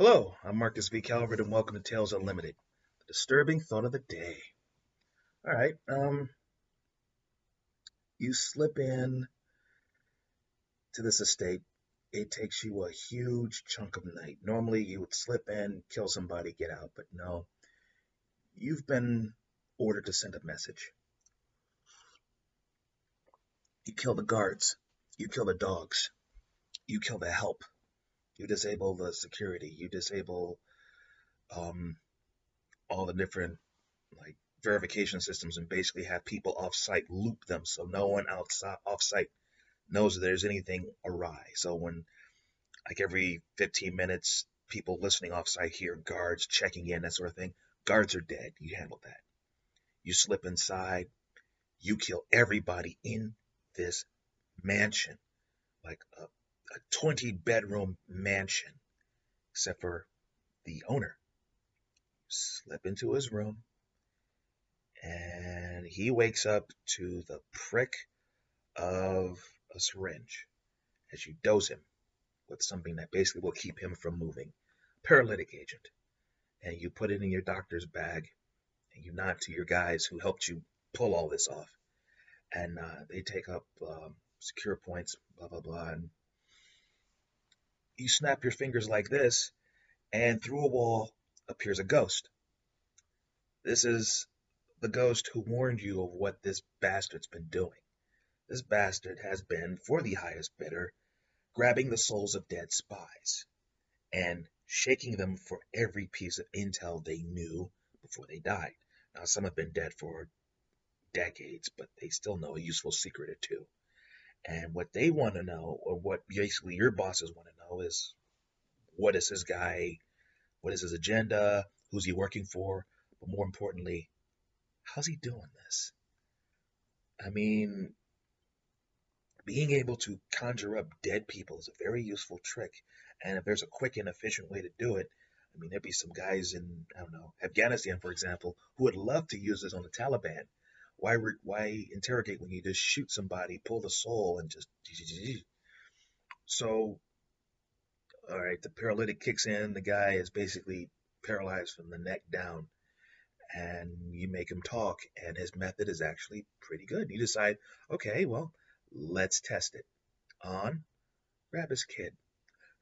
Hello, I'm Marcus V. Calvert, and welcome to Tales Unlimited, the disturbing thought of the day. All right, you slip in to this estate. It takes you a huge chunk of night. Normally, you would slip in, kill somebody, get out, but no, you've been ordered to send a message. You kill the guards, you kill the dogs, you kill the help, you disable the security, you disable um, all the different like verification systems, and basically have people off site loop them so no one outside off site knows that there's anything awry. So when like every 15 minutes, people listening off site hear guards checking in, that sort of thing. Guards are dead. You handle that. You slip inside. You kill everybody in this mansion, like a 20-bedroom mansion, except for the owner. Slip into his room, and he wakes up to the prick of a syringe as you dose him with something that basically will keep him from moving. Paralytic agent. And you put it in your doctor's bag, and you nod to your guys who helped you pull all this off. And they take up secure points, blah, blah, blah. And you snap your fingers like this, and through a wall appears a ghost. This is the ghost who warned you of what this bastard's been doing. This bastard has been, for the highest bidder, grabbing the souls of dead spies and shaking them for every piece of intel they knew before they died. Now, some have been dead for decades, but they still know a useful secret or two. And what they want to know, or what basically your bosses want to know, is what is this guy, what is his agenda, who's he working for, but more importantly, how's he doing this? I mean, being able to conjure up dead people is a very useful trick. And if there's a quick and efficient way to do it, I mean, there'd be some guys in, I don't know, Afghanistan, for example, who would love to use this on the Taliban. Why interrogate when you just shoot somebody, pull the soul, and just. So, all right, the paralytic kicks in. The guy is basically paralyzed from the neck down, and you make him talk, and his method is actually pretty good. You decide, okay, well, let's test it. On, grab his kid.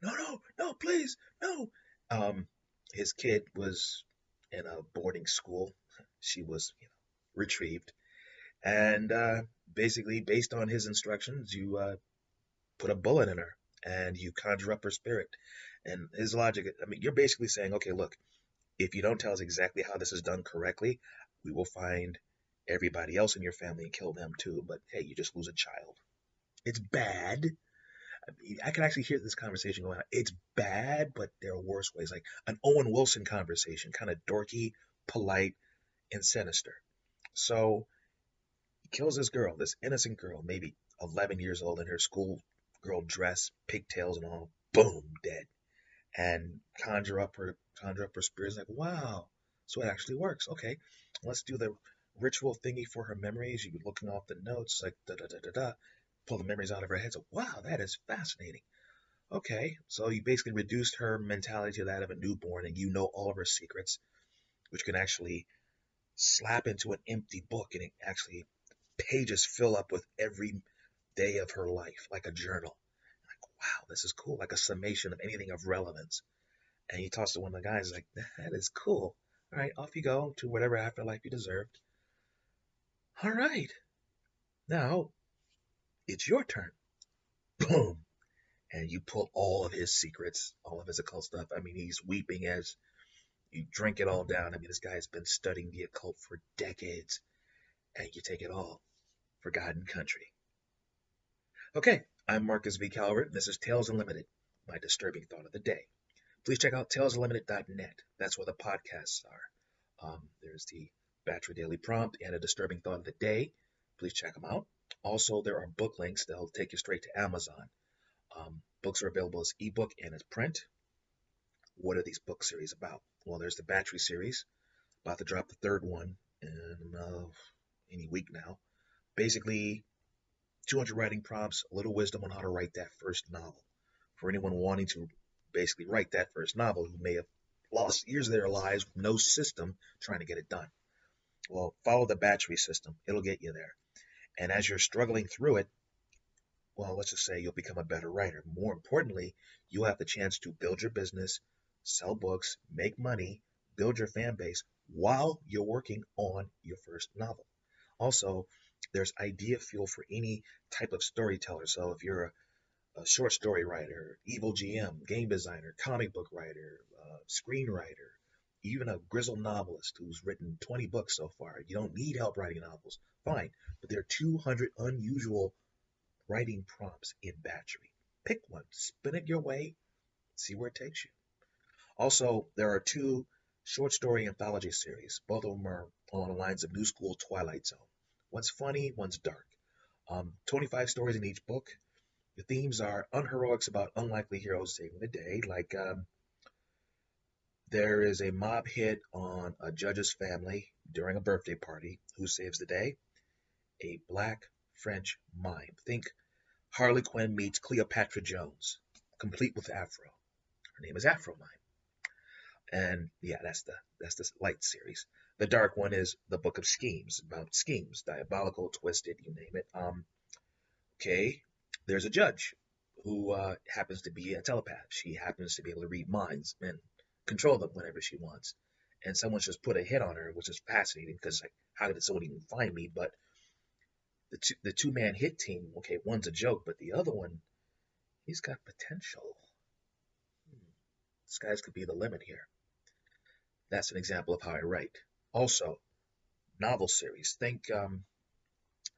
No, no, no, please, no. Um, his kid was in a boarding school. She was, retrieved, and basically, based on his instructions, you put a bullet in her and you conjure up her spirit. And his logic, I mean, you're basically saying, okay, look, if you don't tell us exactly how this is done correctly, we will find everybody else in your family and kill them too. But hey, you just lose a child. It's bad. I can actually hear this conversation going on. It's bad, but there are worse ways. Like an Owen Wilson conversation, kind of dorky, polite, and sinister. So he kills this girl, this innocent girl, maybe 11 years old, in her school girl dress, pigtails and all. Boom, dead. And conjure up her spirit. It's like, wow, so it actually works. Okay, let's do the ritual thingy for her memories. You're looking off the notes, like da da da da da. Pull the memories out of her head. So, wow, that is fascinating. Okay, so you basically reduced her mentality to that of a newborn, and you know all of her secrets, which can actually slap into an empty book, and it actually pages fill up with every day of her life, like a journal. Like, wow, this is cool, like a summation of anything of relevance. And he talks to one of the guys, like, that is cool. All right, off you go to whatever afterlife you deserved. All right, now it's your turn. Boom. And you pull all of his secrets, all of his occult stuff. I mean, he's weeping as you drink it all down. I mean, this guy's been studying the occult for decades, and you take it all for God and country. Okay, I'm Marcus V. Calvert. This is Tales Unlimited, my disturbing thought of the day. Please check out talesunlimited.net. That's where the podcasts are. There's the Battery Daily Prompt and a disturbing thought of the day. Please check them out. Also, there are book links that'll take you straight to Amazon. Books are available as ebook and as print. What are these book series about? Well, there's the Battery series, about to drop the third one in any week now. Basically, 200 writing prompts, a little wisdom on how to write that first novel. For anyone wanting to basically write that first novel who may have lost years of their lives with no system trying to get it done. Well, follow the battery system. It'll get you there. And as you're struggling through it, well, let's just say you'll become a better writer. More importantly, you'll have the chance to build your business, sell books, make money, build your fan base while you're working on your first novel. Also, there's idea fuel for any type of storyteller. So if you're a short story writer, evil GM, game designer, comic book writer, screenwriter, even a grizzled novelist who's written 20 books so far. You don't need help writing novels. Fine. But there are 200 unusual writing prompts in Battery. Pick one, spin it your way, see where it takes you. Also, there are two short story anthology series. Both of them are along the lines of New School Twilight Zone. One's funny, one's dark. 25 stories in each book. The themes are unheroics about unlikely heroes saving the day. Like there is a mob hit on a judge's family during a birthday party. Who saves the day? A black French mime. Think Harley Quinn meets Cleopatra Jones, complete with afro. Her name is Afro Mime. And yeah, that's the light series. The dark one is the Book of Schemes, about schemes, diabolical, twisted, you name it. Okay, there's a judge who happens to be a telepath. She happens to be able to read minds and control them whenever she wants. And someone's just put a hit on her, which is fascinating because like, how did someone even find me? But the two-man hit team, okay, one's a joke, but the other one, he's got potential. Skies could be the limit here. That's an example of how I write. Also, novel series. Think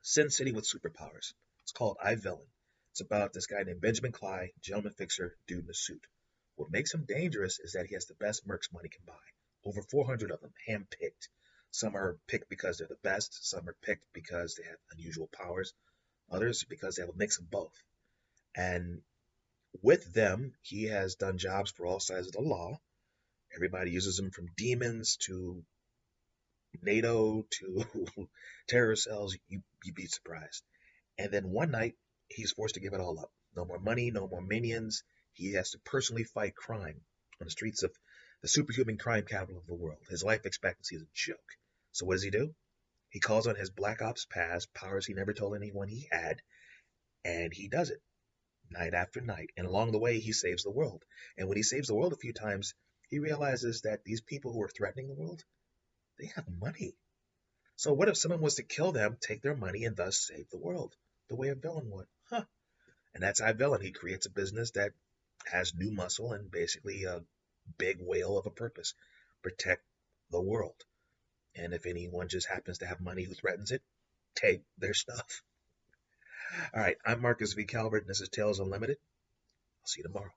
Sin City with superpowers. It's called I Villain. It's about this guy named Benjamin Clyde, gentleman fixer, dude in a suit. What makes him dangerous is that he has the best mercs money can buy. Over 400 of them, hand-picked. Some are picked because they're the best. Some are picked because they have unusual powers. Others because they have a mix of both. And with them, he has done jobs for all sides of the law. Everybody uses them from demons to NATO to terror cells. You'd be surprised. And then one night, he's forced to give it all up. No more money, no more minions. He has to personally fight crime on the streets of the superhuman crime capital of the world. His life expectancy is a joke. So what does he do? He calls on his Black Ops past, powers he never told anyone he had, and he does it night after night. And along the way, he saves the world. And when he saves the world a few times, he realizes that these people who are threatening the world, they have money. So what if someone was to kill them, take their money, and thus save the world, the way a villain would? Huh. And that's our villain. He creates a business that has new muscle and basically a big whale of a purpose. Protect the world. And if anyone just happens to have money who threatens it, take their stuff. All right, I'm Marcus V. Calvert, and this is Tales Unlimited. I'll see you tomorrow.